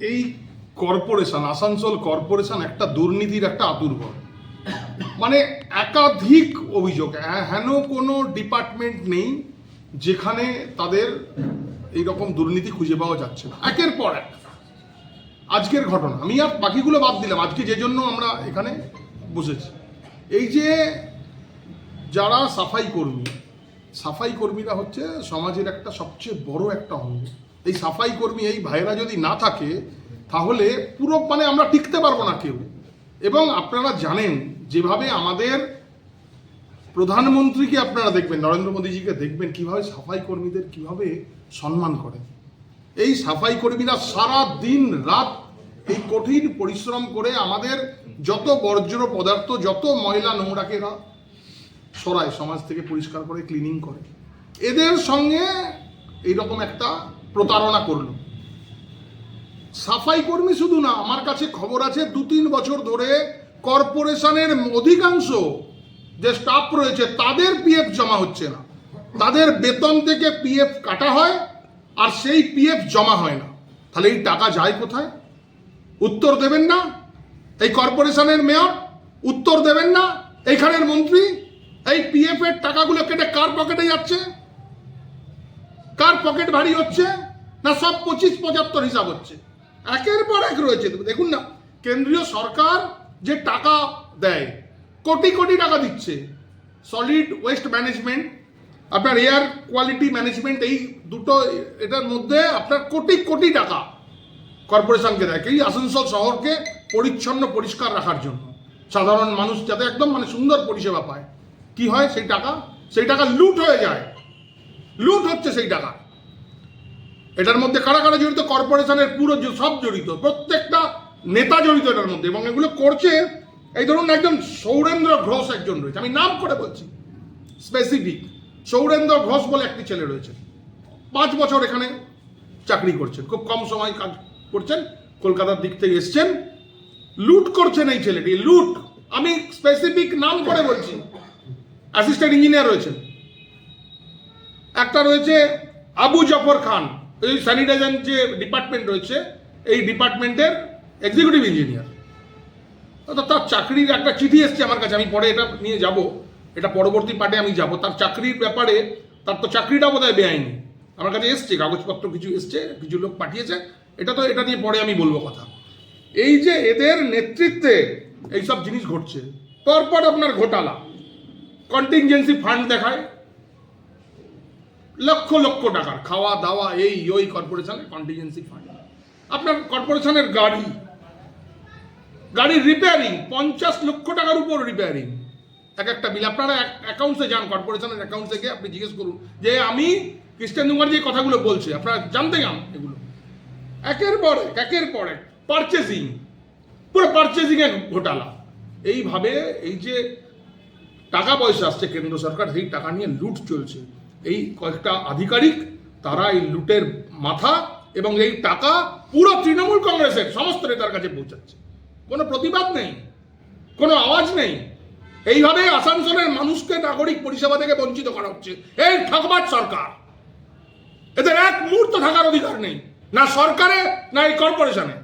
এই corporation, Asansol corporation একটা দুর্নীতির একটা আতুরঘর। মানে একাধিক অভিযোগ, হেন কোনো ডিপার্টমেন্ট নেই যেখানে তাদের এইরকম দুর্নীতি খুঁজে পাওয়া যাচ্ছে না, একের পর এক। আজকের ঘটনা, আমি আর বাকিগুলো বাদ দিলাম, আজকে যে জন্য আমরা এখানে বসেছি, এই যে যারা সাফাই কর্মীরা হচ্ছে সমাজের একটা সবচেয়ে বড় একটা অঙ্গ। এই সাফাই কর্মী, এই ভাইরা যদি না থাকে তাহলে পুরো মানে আমরা টিকতে পারবো না কেউ। এবং আপনারা জানেন যেভাবে আমাদের প্রধানমন্ত্রীকে আপনারা দেখবেন, নরেন্দ্র মোদীজিকে দেখবেন কিভাবে সাফাই কর্মীদের কিভাবে সম্মান করে। এই সাফাই কর্মীরা সারা দিন রাত এই কঠিন পরিশ্রম করে আমাদের যত বর্জ্য পদার্থ, যত ময়লা নোংরাকে এরা সরায়, সমাজ থেকে পরিষ্কার করে, ক্লিনিং করে। এদের সঙ্গে এইরকম একটা প্রতারণা করলো। সাফাই কর্মী শুধু না, আমার কাছে খবর আছে 2-3 বছর ধরে কর্পোরেশনের অধিকাংশ যে স্টাফ রয়েছে তাদের পিএফ জমা হচ্ছে না। তাদের বেতন থেকে পিএফ কাটা হয় আর সেই পিএফ জমা হয় না। তাহলে এই টাকা যায় কোথায়? উত্তর দেবেন না এই কর্পোরেশনের মেয়র, উত্তর দেবেন না এইখানের মন্ত্রী। এই পিএফ এর টাকাগুলো কেটে কার পকেটে যাচ্ছে? কার পকেট ভারী হচ্ছে? না সব 25-75 হিসাব হচ্ছে, একের পর এক রয়েছে। দেখুন না, কেন্দ্রীয় সরকার যে টাকা দেয়, কোটি কোটি টাকা দিচ্ছে। সলিড ওয়েস্ট ম্যানেজমেন্ট, আপনার এয়ার কোয়ালিটি ম্যানেজমেন্ট, এই দুটো এটার মধ্যে আপনার কোটি কোটি টাকা কর্পোরেশনকে দেয় এই আসানসোল শহরকে পরিচ্ছন্ন পরিষ্কার রাখার জন্য, সাধারণ মানুষ যাতে একদম মানে সুন্দর পরিষেবা পায়। কি হয়? সেই টাকা লুট হয়ে যায়, লুট হচ্ছে সেই টাকা। এটার মধ্যে কারা কারা জড়িত? কর্পোরেশনের পুরো সব জড়িত, প্রত্যেকটা নেতা জড়িত এটার মধ্যে। এবং এগুলো করছে এই ধরুন একজন সৌরেন্দ্র ঘোষ একজন রয়েছে, আমি নাম করে বলছি স্পেসিফিক। সৌরেন্দ্র ঘোষ বলে একটি ছেলে রয়েছে, 5 বছর এখানে চাকরি করছেন, খুব কম সময় কাজ করছেন, কলকাতার দিক থেকে এসছেন। লুট করছেন এই ছেলেটি, লুট। আমি স্পেসিফিক নাম করে বলছি। অ্যাসিস্ট্যান্ট ইঞ্জিনিয়ার রয়েছেন, একটা রয়েছে আবু জাফর খান, এই স্যানিটাইজেশন যে ডিপার্টমেন্ট রয়েছে এই ডিপার্টমেন্টের এক্সিকিউটিভ ইঞ্জিনিয়ার। তার চাকরির একটা চিঠি এসছে আমার কাছে, আমি পরে এটা নিয়ে যাব, এটা পরবর্তী পার্টে আমি যাব। তার চাকরির ব্যাপারে, তার তো চাকরিটা বোধহয় বেআইনি, আমার কাছে এসছে কাগজপত্র কিছু এসছে, কিছু লোক পাঠিয়েছে। এটা নিয়ে পরে আমি বলবো কথা। এই যে এদের নেতৃত্বে এইসব জিনিস ঘটছে, পরপর আপনার ঘোটালা, কন্টিনজেন্সি ফান্ড দেখায় লক্ষ লক্ষ টাকার, খাওয়া দাওয়া এই ওই কর্পোরেশনের কন্টিনজেন্সি ফান্ড। আপনার কর্পোরেশনের গাড়ির রিপেয়ারিং 50 লক্ষ টাকার উপর রিপেয়ারিং, এক একটা বিল। আপনারা অ্যাকাউন্টসে যান, কর্পোরেশনের অ্যাকাউন্টসে গিয়ে আপনি জিজ্ঞেস করুন যে আমি কৃষ্ণেন্দু মুখার্জি যে কথাগুলো বলছে, আপনারা জানতে যান এগুলো। একের পর এক পারচেজিং, পুরো পারচেজিং এর ঘোটালা। এইভাবে এই যে টাকা পয়সা আসছে কেন্দ্র সরকার, সেই টাকা নিয়ে লুট চলছে। এই কয়েকটা আধিকারিক তারা এই লুটের মাথা, এবং এই টাকা পুরো তৃণমূল কংগ্রেসের সমস্ত নেতার কাছে পৌঁছাচ্ছে। কোনো প্রতিবাদ নেই, কোনো আওয়াজ নেই। এইভাবে আসানসোলের মানুষকে নাগরিক পরিষেবা থেকে বঞ্চিত করা হচ্ছে এই ঠকবাজ সরকার। এদের এক মুহূর্ত থাকার অধিকার নেই, না সরকারে না এই কর্পোরেশনে।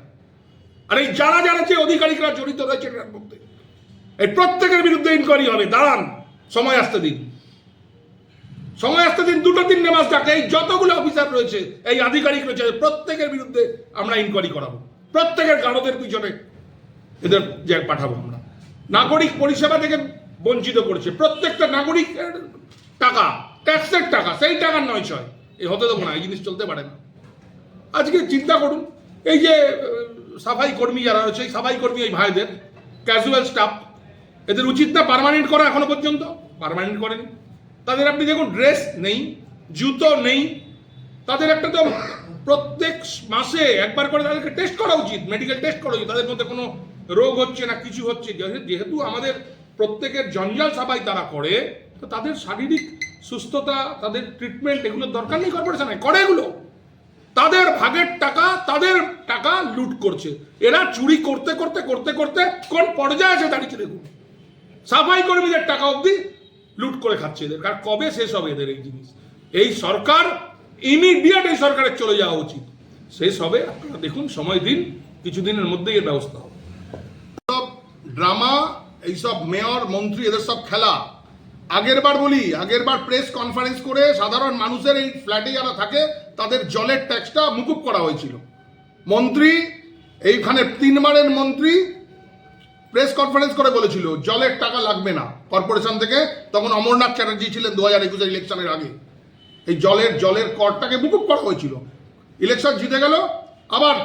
আর এই যারা যারা যে অধিকারিকরা জড়িত রয়েছে এটার মধ্যে, এই প্রত্যেকের বিরুদ্ধে ইনকোয়ারি হবে। দাঁড়ান, সময় আসতে দিন, 2-3 মাস ডাকে এই যতগুলো অফিসার রয়েছে, এই আধিকারিক রয়েছে, প্রত্যেকের বিরুদ্ধে আমরা ইনকোয়ারি করাবো। প্রত্যেকের গারদের পিছনে এদের পাঠাবো আমরা। নাগরিক পরিষেবা থেকে বঞ্চিত করছে, প্রত্যেকটা নাগরিকের টাকা, ট্যাক্সের টাকা, সেই টাকার নয় ছয়। এই হতে দেবো না, এই জিনিস চলতে পারে না। আজকে চিন্তা করুন, এই যে সাফাই কর্মী যারা রয়েছে, এই সাফাই কর্মী এই ভাইদের ক্যাজুয়াল স্টাফ, এদের উচিত না পার্মানেন্ট করা? এখনো পর্যন্ত পার্মানেন্ট করেনি। তাদের আপনি দেখুন ড্রেস নেই, জুতো নেই, তাদের একটা তো প্রত্যেক মাসে একবার করে তাদেরকে টেস্ট করা উচিত, মেডিকেল টেস্ট করা উচিত, তাদের মধ্যে কোনো রোগ হচ্ছে না কিছু হচ্ছে। যেহেতু আমাদের প্রত্যেকের জঞ্জাল সাফাই তারা করে, তো তাদের শারীরিক সুস্থতা, তাদের ট্রিটমেন্ট, এগুলোর দরকার নেই কর্পোরেশনে করে এগুলো। তাদের ভাগের টাকা, তাদের টাকা লুট করছে এরা। চুরি করতে করতে করতে করতে কোন পর্যায়ে আছে দাঁড়িয়েছে দেখুন। সাফাই কর্মীদের টাকা অবধি লুট করে খাচ্ছে এদের। কার কবে শেষ হবে এদের এই জিনিস? এই সরকার ইমিডিয়েট, এই সরকারের চলে যাওয়া উচিত। শেষ হবে। আপনারা দেখুন, সময় দিন, কিছুদিনের মধ্যেই এর ব্যবস্থা হবে। সব ড্রামা, এইসব মেয়র মন্ত্রী এদের সব খেলা। আগেরবার প্রেস কনফারেন্স করে সাধারণ মানুষের এই ফ্ল্যাটে যারা থাকে তাদের জলের ট্যাক্সটা মুকুব করা হয়েছিল। মন্ত্রী, এইখানে 3 বারের মন্ত্রী প্রেস কনফারেন্স করে বলেছিল জলের টাকা লাগবে না কর্পোরেশন থেকে। তখন অমরনাথ চ্যাটার্জি ছিলেন 2021 ইলেকশনের আগে। এই জলের করটাকে মুকুব করা হয়েছিল। ইলেকশন জিতে গেল, আবার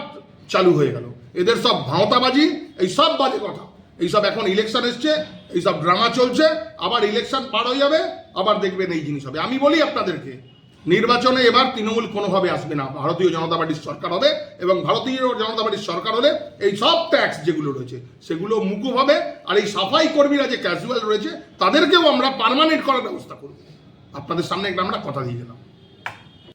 চালু হয়ে গেল। এদের সব ভাঁওতাবাজি, এই সব বাজে কথা, এইসব এখন ইলেকশন এসছে, এইসব ড্রামা চলছে। আবার ইলেকশন পার হয়ে যাবে, আবার দেখবেন এই জিনিস হবে। আমি বলি আপনাদেরকে, নির্বাচনে এবার তৃণমূল কোনোভাবে আসবে না, ভারতীয় জনতা পার্টির সরকার হবে। এবং ভারতীয় জনতা পার্টির সরকার হলে এই সব ট্যাক্স যেগুলো রয়েছে সেগুলো মুকুব হবে। আর এই সাফাই কর্মীরা যে ক্যাজুয়াল রয়েছে তাদেরকেও আমরা পার্মানেন্ট করার ব্যবস্থা করব। আপনাদের সামনে একটা আমরা কথা দিয়ে গেলাম।